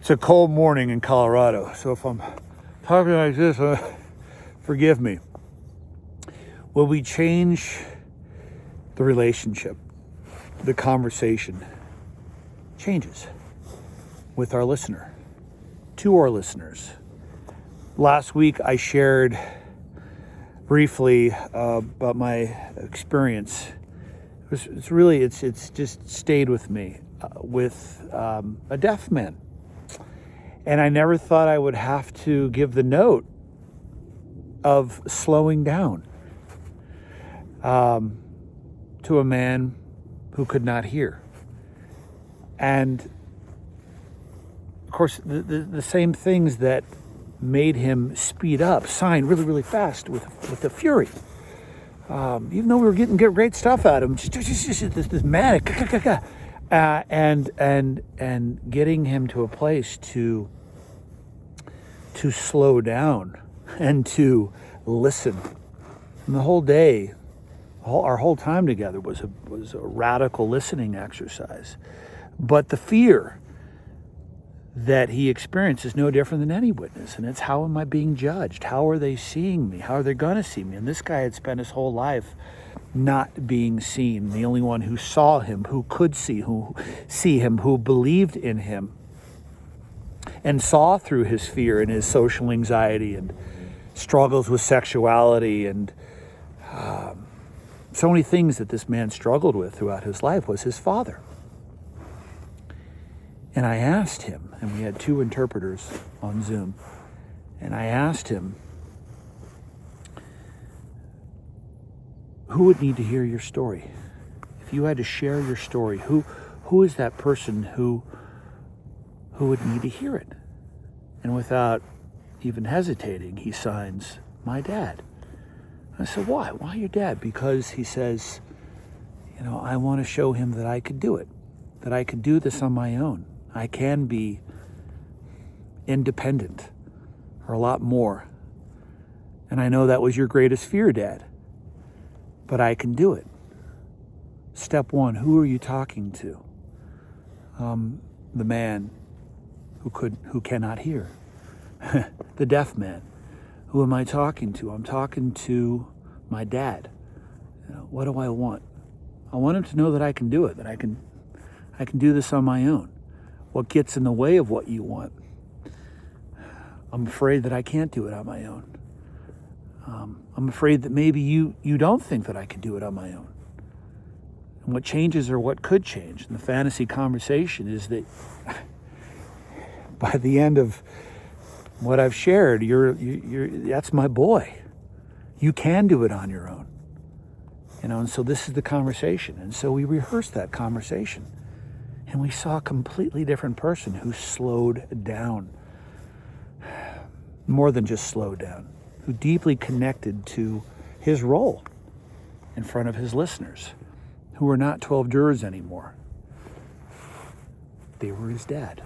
It's a cold morning in Colorado, so if I'm talking like this, forgive me. Will we change the relationship, the conversation changes with our listener, to our listeners? Last week I shared briefly about my experience. It's just stayed with me with a deaf man. And I never thought I would have to give the note of slowing down to a man who could not hear. And of course, the same things that made him speed up, sign really, really fast with the fury. Even though we were getting great stuff out of him, just this manic, and getting him to a place to slow down and to listen. And the whole day, our whole time together was a radical listening exercise. But the fear that he experienced is no different than any witness, and it's, how am I being judged? How are they seeing me? How are they going to see me? And this guy had spent his whole life not being seen. The only one who saw him, who could see him, who believed in him, and saw through his fear and his social anxiety and struggles with sexuality and so many things that this man struggled with throughout his life, was his father. And I asked him, and we had 2 interpreters on Zoom, and I asked him, who would need to hear your story? If you had to share your story, who is that person who would need to hear it? And without even hesitating, he signs, my dad. I said, why? Why your dad? Because he says, I want to show him that I could do it, that I could do this on my own. I can be independent, or a lot more. And I know that was your greatest fear, Dad, but I can do it. Step 1, who are you talking to? The man who cannot hear. The deaf man. Who am I talking to? I'm talking to my dad. What do I want? I want him to know that I can do it, that I can do this on my own. What gets in the way of what you want? I'm afraid that I can't do it on my own. I'm afraid that maybe you don't think that I can do it on my own. And what changes, or what could change in the fantasy conversation, is that by the end of what I've shared, you're that's my boy. You can do it on your own. And so this is the conversation. And so we rehearsed that conversation. And we saw a completely different person who slowed down. More than just slowed down. Who deeply connected to his role in front of his listeners, who were not 12 jurors anymore. They were his dad.